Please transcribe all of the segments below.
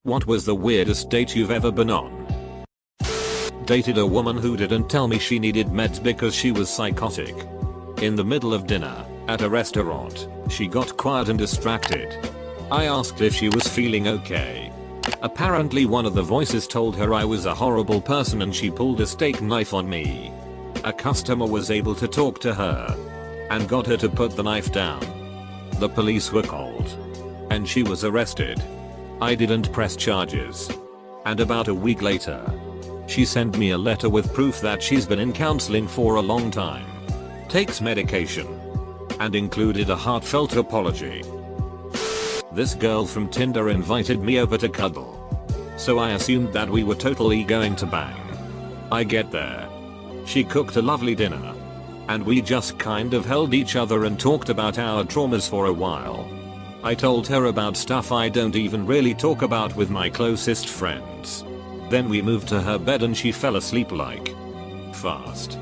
What was the weirdest date you've ever been on? Dated a woman who didn't tell me she needed meds because she was psychotic. In the middle of dinner, at a restaurant, she got quiet and distracted. I asked if she was feeling okay. Apparently one of the voices told her I was a horrible person and she pulled a steak knife on me. A customer was able to talk to her and got her to put the knife down. The police were called and she was arrested. I didn't press charges. And about a week later, she sent me a letter with proof that she's been in counseling for a long time, takes medication, and included a heartfelt apology. This girl from Tinder invited me over to cuddle. So I assumed that we were totally going to bang. I get there. She cooked a lovely dinner. And we just kind of held each other and talked about our traumas for a while. I told her about stuff I don't even really talk about with my closest friends. Then we moved to her bed and she fell asleep like fast.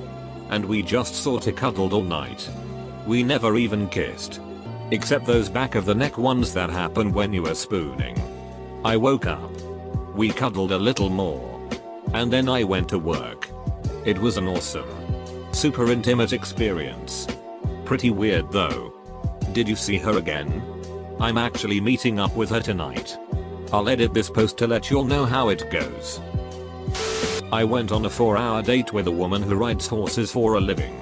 And we just sorta cuddled all night. We never even kissed. Except those back of the neck ones that happen when you are spooning. I woke up. We cuddled a little more. And then I went to work. It was an awesome, super intimate experience. Pretty weird though. Did you see her again? I'm actually meeting up with her tonight. I'll edit this post to let y'all know how it goes. I went on a 4-hour date with a woman who rides horses for a living.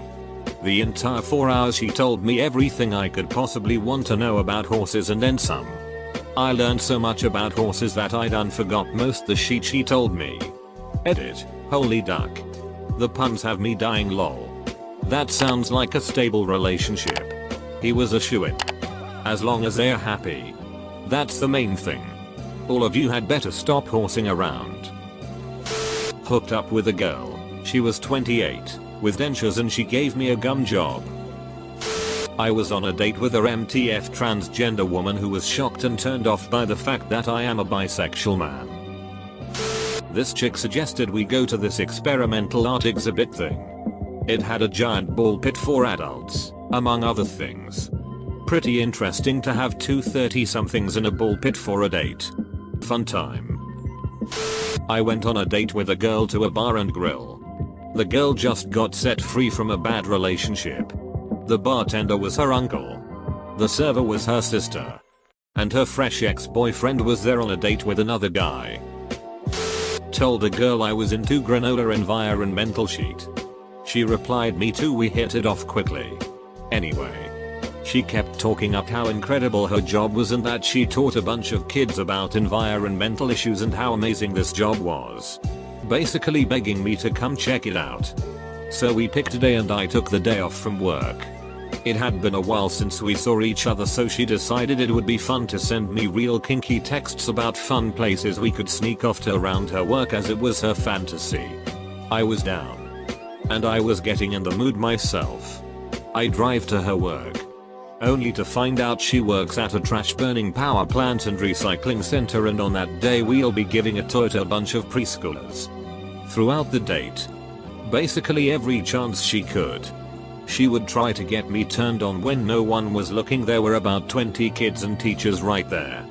The entire 4 hours she told me everything I could possibly want to know about horses and then some. I learned so much about horses that I done forgot most the shit she told me. Edit. Holy duck. The puns have me dying lol. That sounds like a stable relationship. He was a shoo-in. As long as they're happy. That's the main thing. All of you had better stop horsing around. Hooked up with a girl. She was 28, with dentures and she gave me a gum job. I was on a date with a MTF transgender woman who was shocked and turned off by the fact that I am a bisexual man. This chick suggested we go to this experimental art exhibit thing. It had a giant ball pit for adults, among other things. Pretty interesting to have two 30-somethings in a ball pit for a date. Fun time. I went on a date with a girl to a bar and grill. The girl just got set free from a bad relationship. The bartender was her uncle. The server was her sister. And her fresh ex-boyfriend was there on a date with another guy. Told a girl I was into granola environmental sheet. She replied me too. We hit it off quickly. Anyway. She kept talking up how incredible her job was and that she taught a bunch of kids about environmental issues and how amazing this job was. Basically begging me to come check it out. So we picked a day and I took the day off from work. It had been a while since we saw each other, so she decided it would be fun to send me real kinky texts about fun places we could sneak off to around her work as it was her fantasy. I was down. And I was getting in the mood myself. I drive to her work. Only to find out she works at a trash burning power plant and recycling center, and on that day we'll be giving a tour to a bunch of preschoolers. Throughout the date, basically every chance she could, she would try to get me turned on when no one was looking. There were about 20 kids and teachers right there.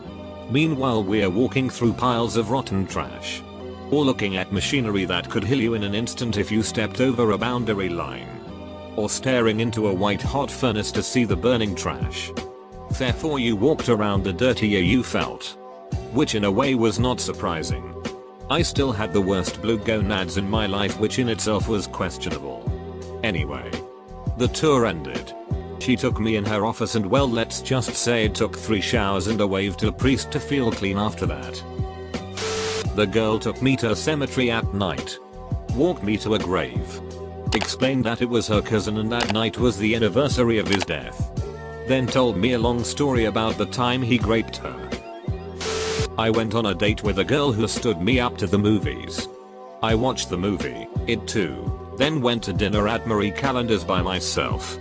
Meanwhile we're walking through piles of rotten trash. Or looking at machinery that could kill you in an instant if you stepped over a boundary line. Or staring into a white hot furnace to see the burning trash. Therefore you walked around, the dirtier you felt. Which in a way was not surprising. I still had the worst blue gonads in my life, which in itself was questionable. Anyway. The tour ended. She took me in her office and, well, let's just say it took 3 showers and a wave to a priest to feel clean after that. The girl took me to a cemetery at night. Walked me to a grave. Explained that it was her cousin and that night was the anniversary of his death. Then told me a long story about the time he raped her. I went on a date with a girl who stood me up to the movies. I watched the movie, It Too, then went to dinner at Marie Callender's by myself.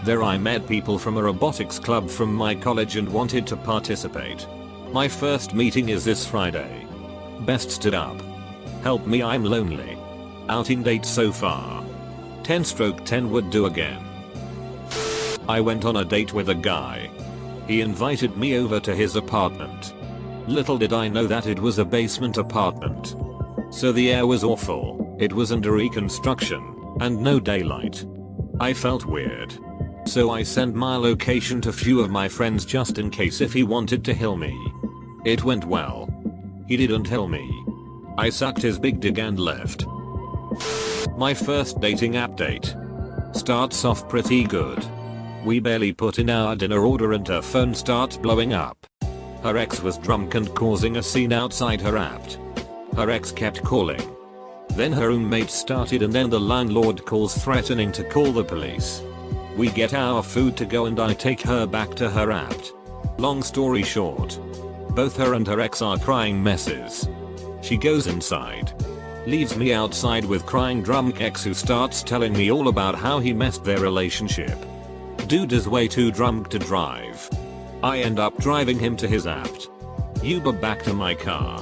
There I met people from a robotics club from my college and wanted to participate. My first meeting is this Friday. Best stood up. Help me, I'm lonely. Outing date so far. 10/10 would do again. I went on a date with a guy. He invited me over to his apartment. Little did I know that it was a basement apartment. So the air was awful, it was under reconstruction, and no daylight. I felt weird. So I sent my location to few of my friends just in case if he wanted to heal me. It went well. He didn't heal me. I sucked his big dig and left. My first dating app date. Starts off pretty good. We barely put in our dinner order and her phone starts blowing up. Her ex was drunk and causing a scene outside her app. Her ex kept calling. Then her roommate started and then the landlord calls threatening to call the police. We get our food to go and I take her back to her app. Long story short. Both her and her ex are crying messes. She goes inside. Leaves me outside with crying drunk ex who starts telling me all about how he messed their relationship. Dude is way too drunk to drive. I end up driving him to his app. Uber back to my car.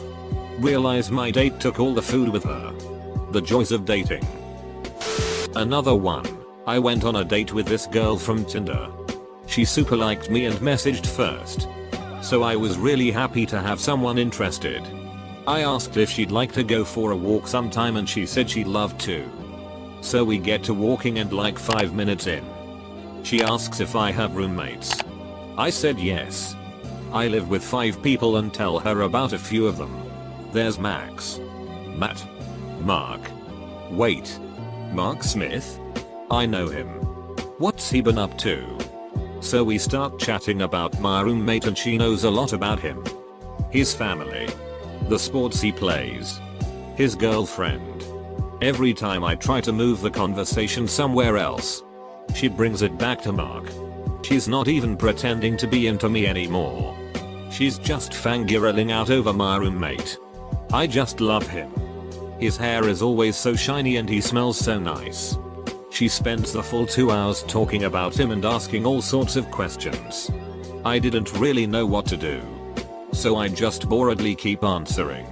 Realize my date took all the food with her. The joys of dating. Another one. I went on a date with this girl from Tinder. She super liked me and messaged first. So I was really happy to have someone interested. I asked if she'd like to go for a walk sometime and she said she'd love to. So we get to walking and like 5 minutes in. She asks if I have roommates. I said yes. I live with 5 people and tell her about a few of them. There's Max. Matt. Mark. Wait. Mark Smith? I know him. What's he been up to? So we start chatting about my roommate and she knows a lot about him. His family. The sports he plays. His girlfriend. Every time I try to move the conversation somewhere else, she brings it back to Mark. She's not even pretending to be into me anymore. She's just fangirling out over my roommate. I just love him. His hair is always so shiny and he smells so nice. She spends the full 2 hours talking about him and asking all sorts of questions. I didn't really know what to do. So I just boredly keep answering.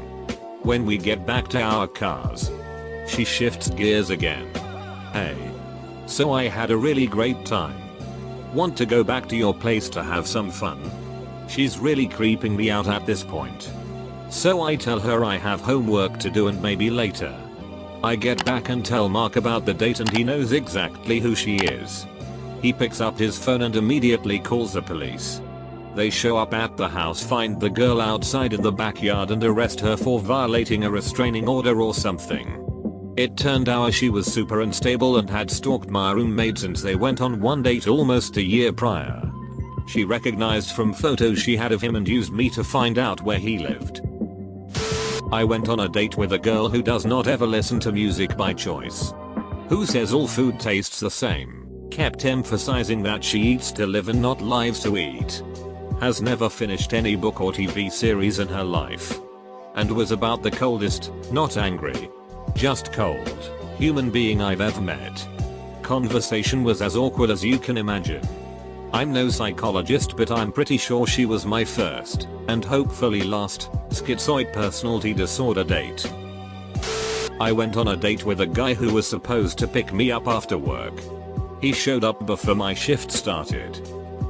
When we get back to our cars, she shifts gears again. Hey. So I had a really great time. Want to go back to your place to have some fun? She's really creeping me out at this point. So I tell her I have homework to do and maybe later. I get back and tell Mark about the date and he knows exactly who she is. He picks up his phone and immediately calls the police. They show up at the house, find the girl outside in the backyard and arrest her for violating a restraining order or something. It turned out she was super unstable and had stalked my roommate since they went on one date almost a year prior. She recognized from photos she had of him and used me to find out where he lived. I went on a date with a girl who does not ever listen to music by choice. Who says all food tastes the same, kept emphasizing that she eats to live and not lives to eat. Has never finished any book or TV series in her life. And was about the coldest, not angry, just cold, human being I've ever met. Conversation was as awkward as you can imagine. I'm no psychologist but I'm pretty sure she was my first, and hopefully last, schizoid personality disorder date. I went on a date with a guy who was supposed to pick me up after work. He showed up before my shift started.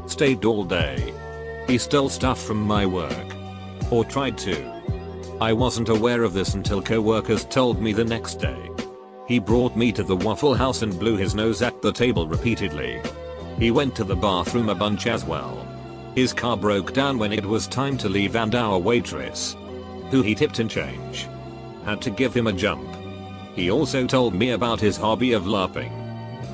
Stayed all day. He stole stuff from my work. Or tried to. I wasn't aware of this until coworkers told me the next day. He brought me to the Waffle House and blew his nose at the table repeatedly. He went to the bathroom a bunch as well. His car broke down when it was time to leave and our waitress, who he tipped in change, had to give him a jump. He also told me about his hobby of LARPing,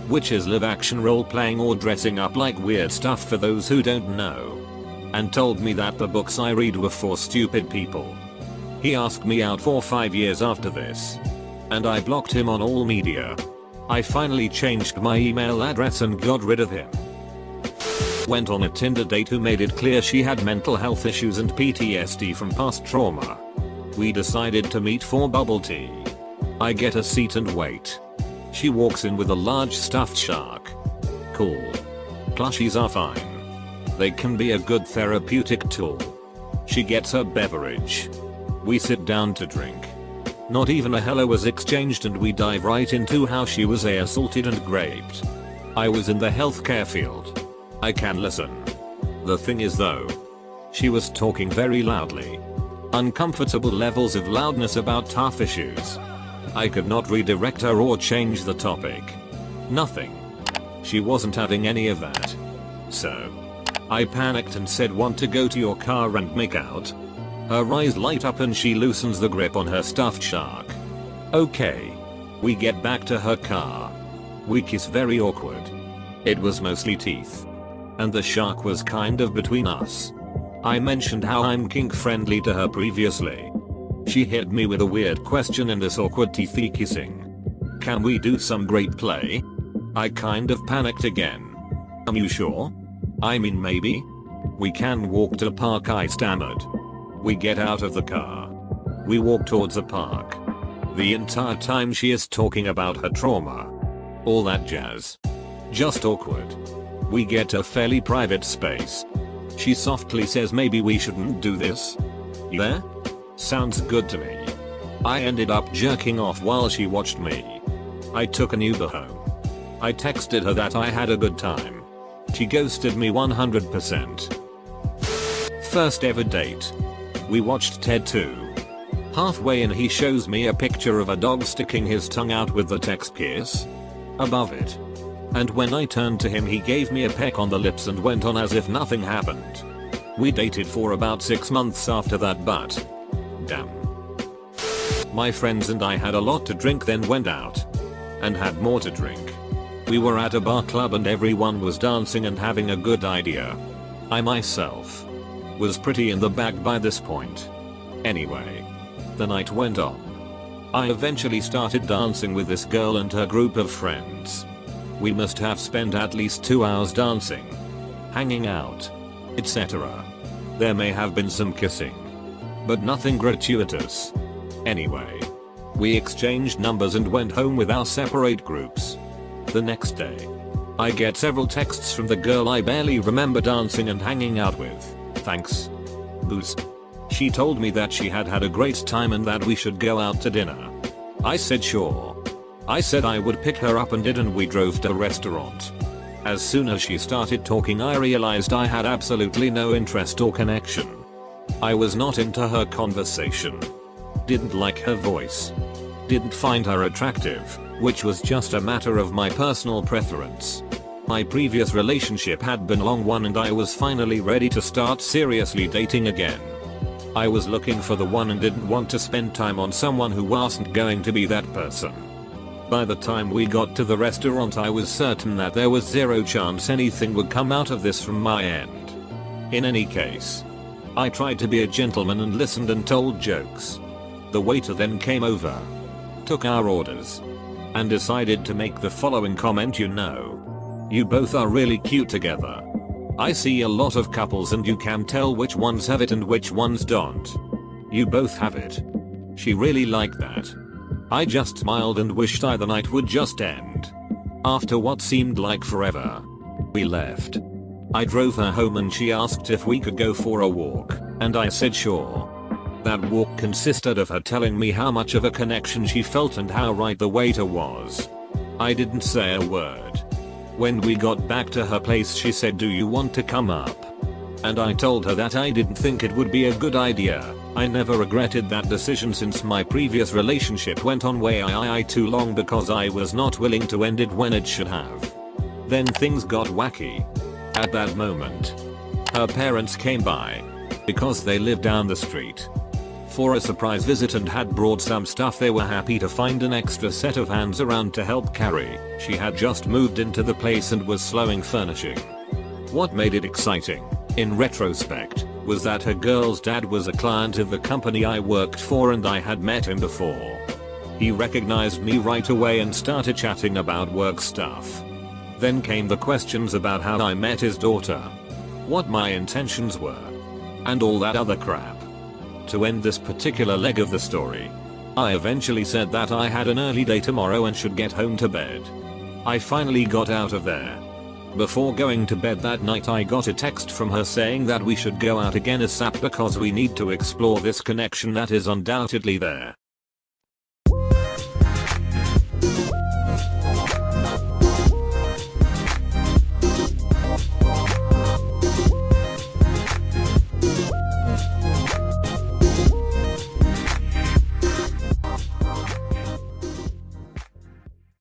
which is live action role playing or dressing up like weird stuff for those who don't know, and told me that the books I read were for stupid people. He asked me out for 5 years after this, and I blocked him on all media. I finally changed my email address and got rid of him. Went on a Tinder date who made it clear she had mental health issues and PTSD from past trauma. We decided to meet for bubble tea. I get a seat and wait. She walks in with a large stuffed shark. Cool. Plushies are fine. They can be a good therapeutic tool. She gets her beverage. We sit down to drink. Not even a hello was exchanged and we dive right into how she was assaulted and raped. I was in the healthcare field. I can listen. The thing is though, she was talking very loudly. uncomfortable levels of loudness about tough issues. I could not redirect her or change the topic. Nothing. She wasn't having any of that. So I panicked and said, want to go to your car and make out? Her eyes light up and she loosens the grip on her stuffed shark. Okay. We get back to her car. We kiss, very awkward. It was mostly teeth. And the shark was kind of between us. I mentioned how I'm kink friendly to her previously. She hit me with a weird question in this awkward teethy kissing. Can we do some great play? I kind of panicked again. Are you sure? I mean, maybe? We can walk to the park, I stammered. We get out of the car. We walk towards the park. The entire time she is talking about her trauma. All that jazz. Just awkward. We get a fairly private space. She softly says, maybe we shouldn't do this. You there? Sounds good to me. I ended up jerking off while she watched me. I took an Uber home. I texted her that I had a good time. She ghosted me 100%. First ever date. We watched Ted 2. Halfway in he shows me a picture of a dog sticking his tongue out with the text kiss above it. And when I turned to him he gave me a peck on the lips and went on as if nothing happened. We dated for about 6 months after that, but damn. My friends and I had a lot to drink, then went out. And had more to drink. We were at a bar club and everyone was dancing and having a good idea. I myself was pretty in the bag by this point. Anyway, the night went on. I eventually started dancing with this girl and her group of friends. We must have spent at least 2 hours dancing, hanging out, etc. There may have been some kissing, but nothing gratuitous. Anyway, we exchanged numbers and went home with our separate groups. The next day, I get several texts from the girl I barely remember dancing and hanging out with. Thanks. Booze. She told me that she had had a great time and that we should go out to dinner. I said sure. I said I would pick her up and did, and we drove to a restaurant. As soon as she started talking I realized I had absolutely no interest or connection. I was not into her conversation. Didn't like her voice. Didn't find her attractive, which was just a matter of my personal preference. My previous relationship had been a long one and I was finally ready to start seriously dating again. I was looking for the one and didn't want to spend time on someone who wasn't going to be that person. By the time we got to the restaurant I was certain that there was zero chance anything would come out of this from my end. In any case, I tried to be a gentleman and listened and told jokes. The waiter then came over, took our orders, and decided to make the following comment: you both are really cute together. I see a lot of couples and you can tell which ones have it and which ones don't. You both have it. She really liked that. I just smiled and wished the night would just end. After what seemed like forever, we left. I drove her home and she asked if we could go for a walk, and I said sure. That walk consisted of her telling me how much of a connection she felt and how right the waiter was. I didn't say a word. When we got back to her place she said, do you want to come up? And I told her that I didn't think it would be a good idea. I never regretted that decision since my previous relationship went on way too long because I was not willing to end it when it should have. Then things got wacky. At that moment, her parents came by, because they lived down the street, for a surprise visit and had brought some stuff they were happy to find an extra set of hands around to help carry. She had just moved into the place and was slowing furnishing. What made it exciting, in retrospect, was that her girl's dad was a client of the company I worked for and I had met him before. He recognized me right away and started chatting about work stuff. Then came the questions about how I met his daughter, what my intentions were, and all that other crap. To end this particular leg of the story, I eventually said that I had an early day tomorrow and should get home to bed. I finally got out of there. Before going to bed that night I got a text from her saying that we should go out again ASAP because we need to explore this connection that is undoubtedly there.